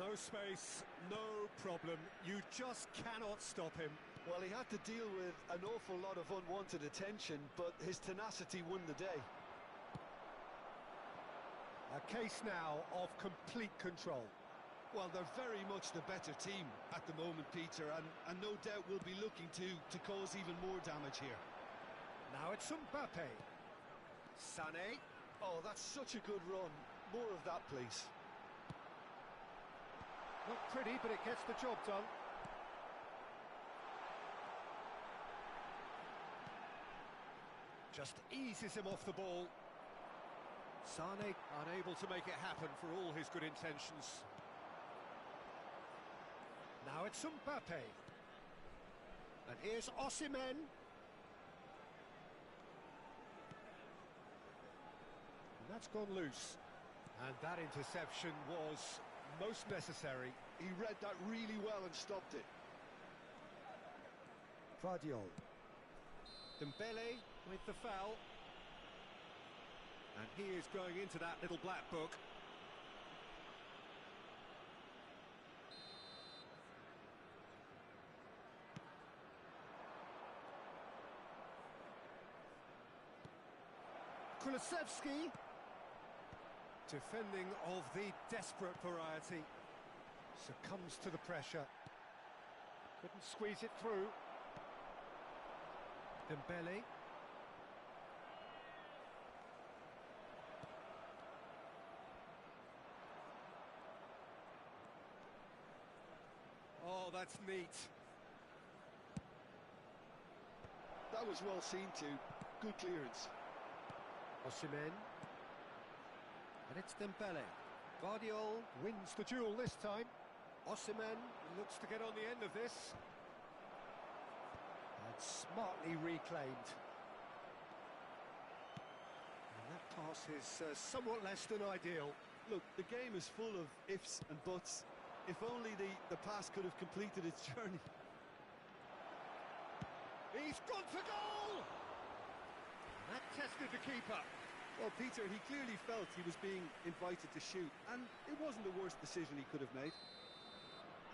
No space, no problem. You just cannot stop him. Well, he had to deal with an awful lot of unwanted attention, but his tenacity won the day. A case now of complete control. Well, they're very much the better team at the moment, Peter, and no doubt will be looking to cause even more damage here. Now it's Mbappe. Sané. Oh, that's such a good run. More of that, please. Not pretty, but it gets the job done. Just eases him off the ball. Sané unable to make it happen for all his good intentions. Now it's Mbappe. And here's Osimhen. And that's gone loose. And that interception was most necessary. He read that really well and stopped it. Vardiol. Dembele with the foul. And he is going into that little black book. Kulusevski. Defending of the desperate variety. Succumbs to the pressure. Couldn't squeeze it through. Dembele. Oh, that's neat. That was well seen too. Good clearance. Osimhen. And it's Dembele. Vardiol wins the duel this time. Osimhen looks to get on the end of this. And smartly reclaimed. And that pass is somewhat less than ideal. Look, the game is full of ifs and buts. If only the pass could have completed its journey. He's gone for goal! That tested the keeper. Well, Peter, he clearly felt he was being invited to shoot, and it wasn't the worst decision he could have made.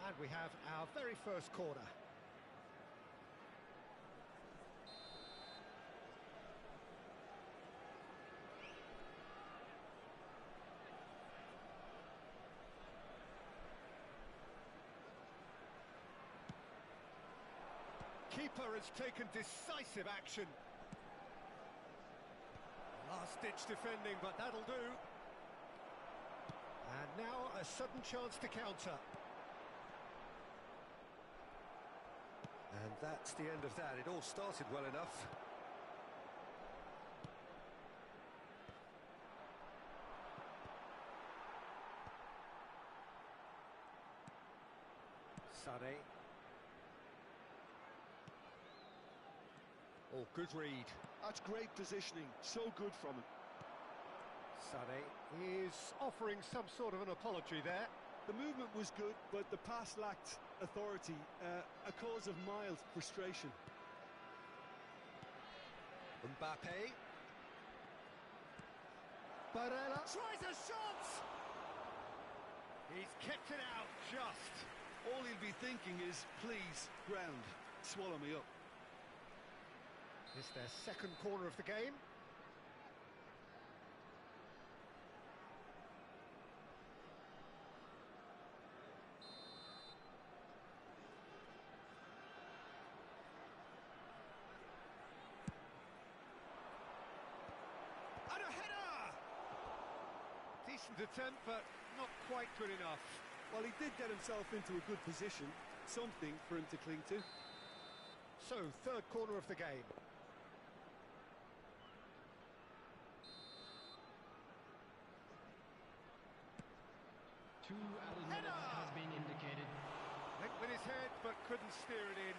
And we have our very first corner. Keeper has taken decisive action. Last-ditch defending, but that'll do. And now a sudden chance to counter. And that's the end of that. It all started well enough. Sané. Oh, good read. That's great positioning, so good from him. Sané is offering some sort of an apology there. The movement was good, but the pass lacked authority, a cause of mild frustration. Mbappe. Barella tries a shot! He's kept it out just. All he'll be thinking is, please, ground, swallow me up. It's their second corner of the game. And a header! Decent attempt, but not quite good enough. Well, he did get himself into a good position, something for him to cling to. So, third corner of the game. Two added minutes has been indicated. Went with his head, but couldn't steer it in.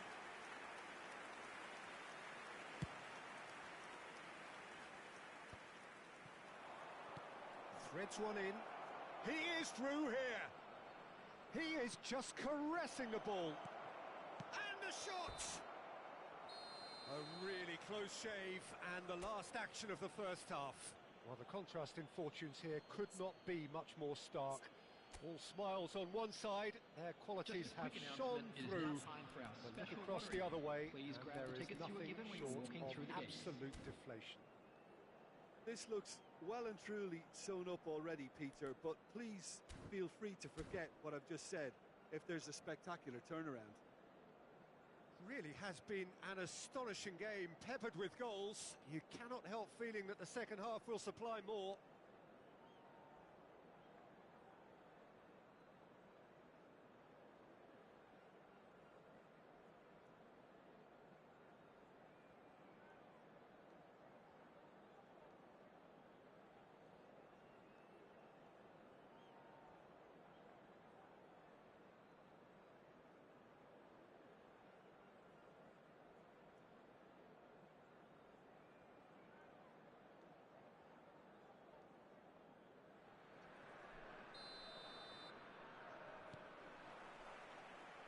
Threads one in. He is through here. He is just caressing the ball. And the shot! A really close shave, and the last action of the first half. Well, the contrast in fortunes here could not be much more stark. All smiles on one side, their qualities have shone through. But look across the other way, and there is nothing short of absolute deflation. This looks well and truly sewn up already, Peter, but please feel free to forget what I've just said if there's a spectacular turnaround. Really has been an astonishing game, peppered with goals. You cannot help feeling that the second half will supply more.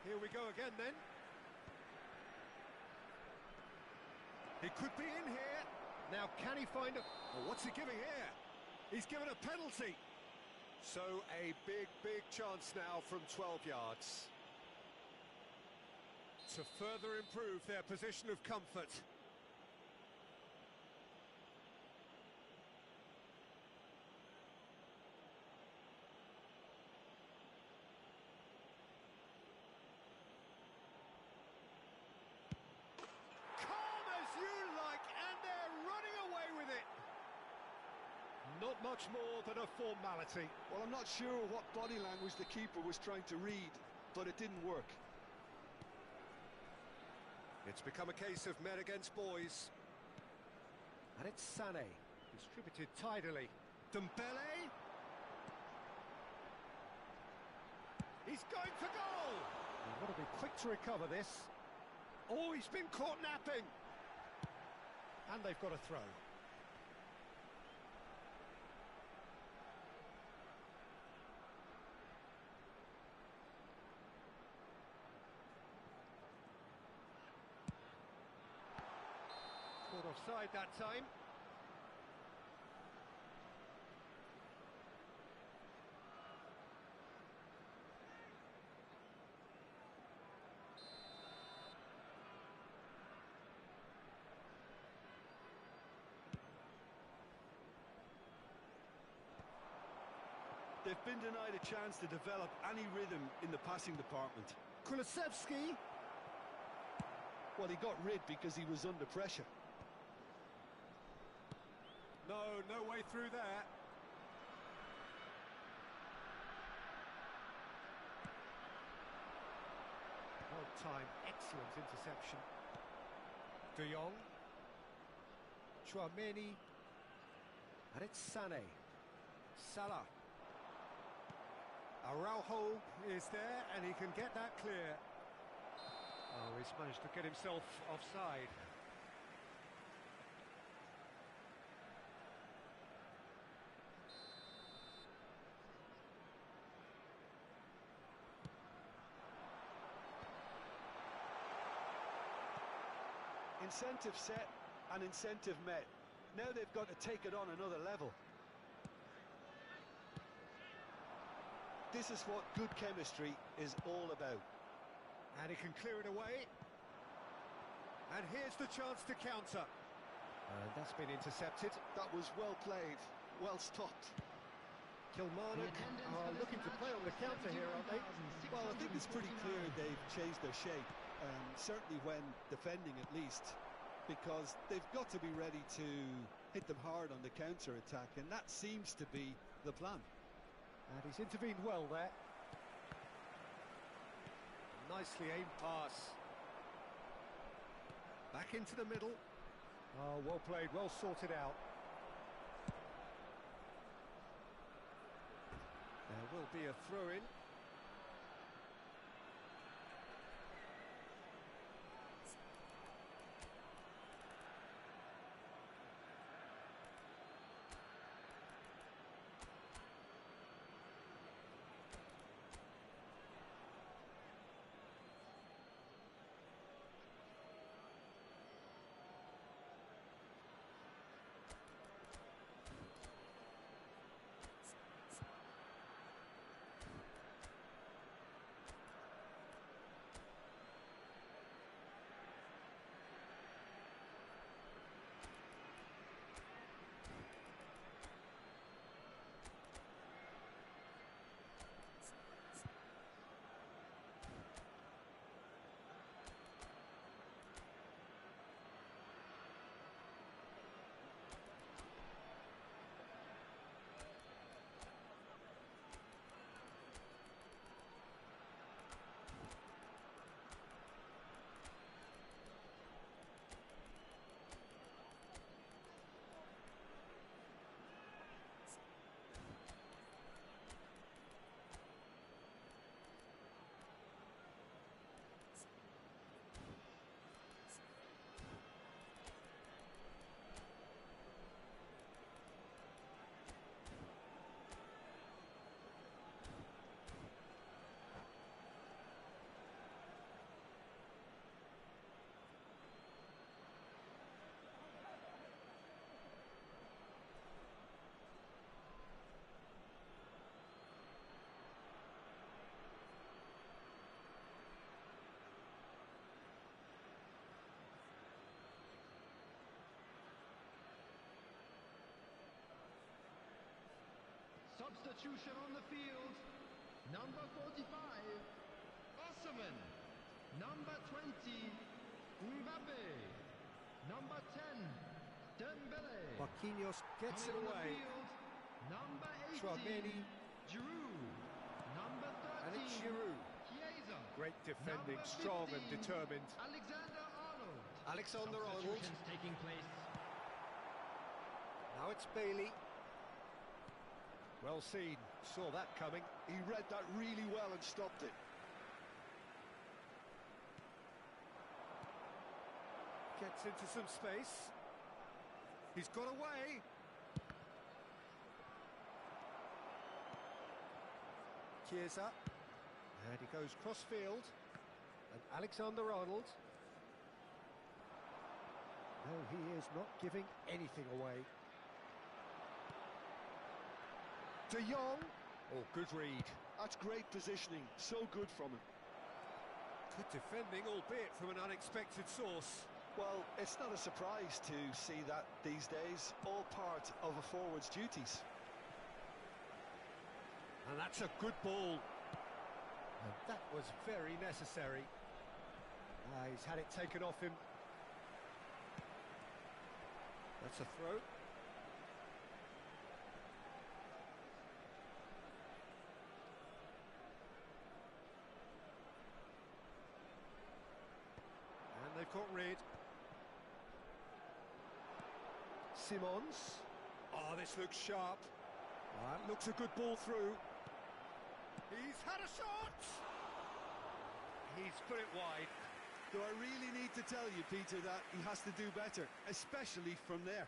Here we go again then. He could be in here. Now can he find a... Oh, what's he giving here? He's given a penalty. So a big chance now from 12 yards. To further improve their position of comfort. Not much more than a formality. Well, I'm not sure what body language the keeper was trying to read, but it didn't work. It's become a case of men against boys. And it's Sané, distributed tidily. Dembele. He's going for goal! He's got to be quick to recover this. Oh, he's been caught napping. And they've got a throw. Not offside that time. They've been denied a chance to develop any rhythm in the passing department. Kulusevski. Well, he got rid because he was under pressure. No way through there. Well timed, excellent interception. De Jong. Chouameni. And it's Sané. Salah. Araujo is there, and he can get that clear. Oh, he's managed to get himself offside. Incentive set and incentive met. Now they've got to take it on another level. This is what good chemistry is all about. And he can clear it away. And here's the chance to counter. And that's been intercepted. That was well played, well stopped. Kilmarnock are looking to play on the counter here, aren't they? Well, I think it's pretty clear they've changed their shape, certainly when defending at least, because they've got to be ready to hit them hard on the counter-attack, and that seems to be the plan. And he's intervened well there. Nicely aimed pass. Back into the middle. Oh, well played, well sorted out. There will be a throw-in. Substitution on the field. Number 45, Osman. Number 20, Mbappe. Number 10, Dembele. Marquinhos gets it Coming on the away. field, number 18, Chouameni. Giroud. Number 13, And it's Giroud. Chiesa. Great defending, Number strong and 15, determined. Alexander-Arnold. Alexander-Arnold. Substitutions taking place. Now it's Bailey. Well seen, saw that coming. He read that really well and stopped it. Gets into some space. He's got away. Chiesa. And he goes cross-field. And Alexander-Arnold. No, Well, he is not giving anything away. De Jong. Oh, good read. That's great positioning, so good from him. Good defending, albeit from an unexpected source. Well, it's not a surprise to see that these days, all part of a forward's duties. And that's a good ball. And that was very necessary. He's had it taken off him. That's a throw. And they've got rid. Simons. Oh, this looks sharp. That looks a good ball through. He's had a shot! He's put it wide. Do I really need to tell you, Peter, that he has to do better, especially from there?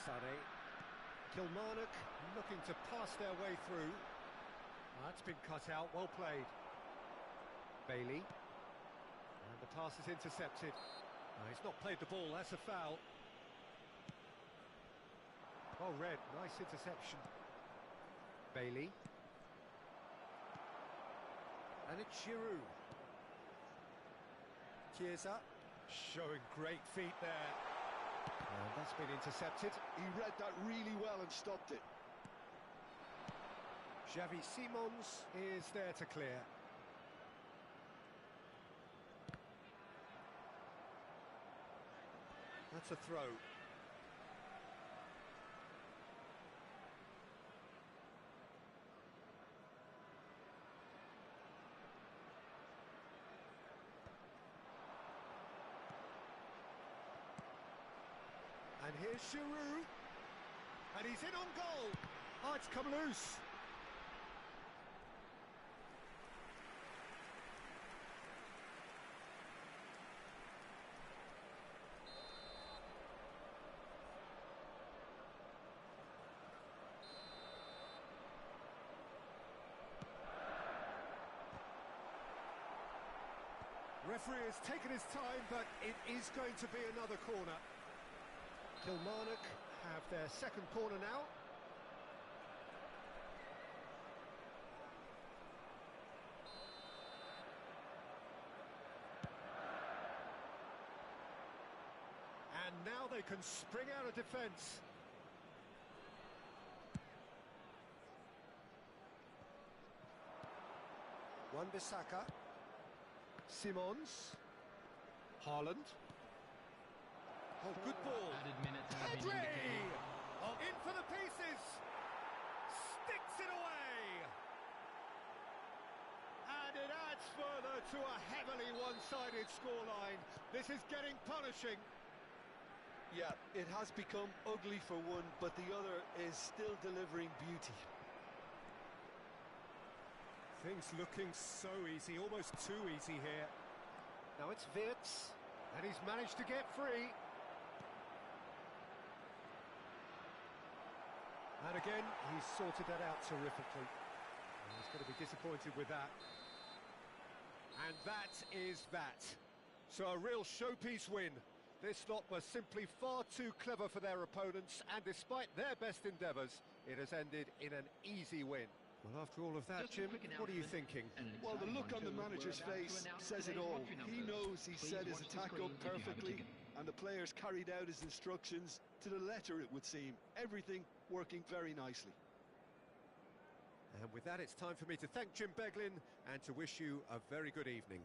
Sané. Kilmarnock looking to pass their way through. That's been cut out, well played. Bailey. And the pass is intercepted. He's not played the ball, that's a foul. Well read, nice interception. Bailey. And it's Giroud. Chiesa. Showing great feet there. And that's been intercepted. He read that really well and stopped it. Xavi Simons is there to clear. That's a throw. And here's Giroud. And he's in on goal. Oh, it's come loose. Referee has taken his time, but it is going to be another corner. Kilmarnock have their second corner now. And now they can spring out of defence. Wan-Bissaka. Simons. Haaland. Oh, good ball. Added minutes have been Pedri! indicated. Oh, in for the pieces. Sticks it away. And it adds further to a heavily one-sided scoreline. This is getting punishing. Yeah, it has become ugly for one, but the other is still delivering beauty. Things looking so easy, almost too easy here. Now it's Wirtz, and he's managed to get free. And again, he's sorted that out terrifically. And he's going to be disappointed with that. And that is that. So a real showpiece win. This lot was simply far too clever for their opponents, and despite their best endeavours, it has ended in an easy win. Well, after all of that, Just a Jim, quick what are you announcement. thinking? Well, the look on the manager's face says it all. He knows he set his attack up perfectly, and the players carried out his instructions to the letter, it would seem. Everything working very nicely. And with that, it's time for me to thank Jim Beglin and to wish you a very good evening.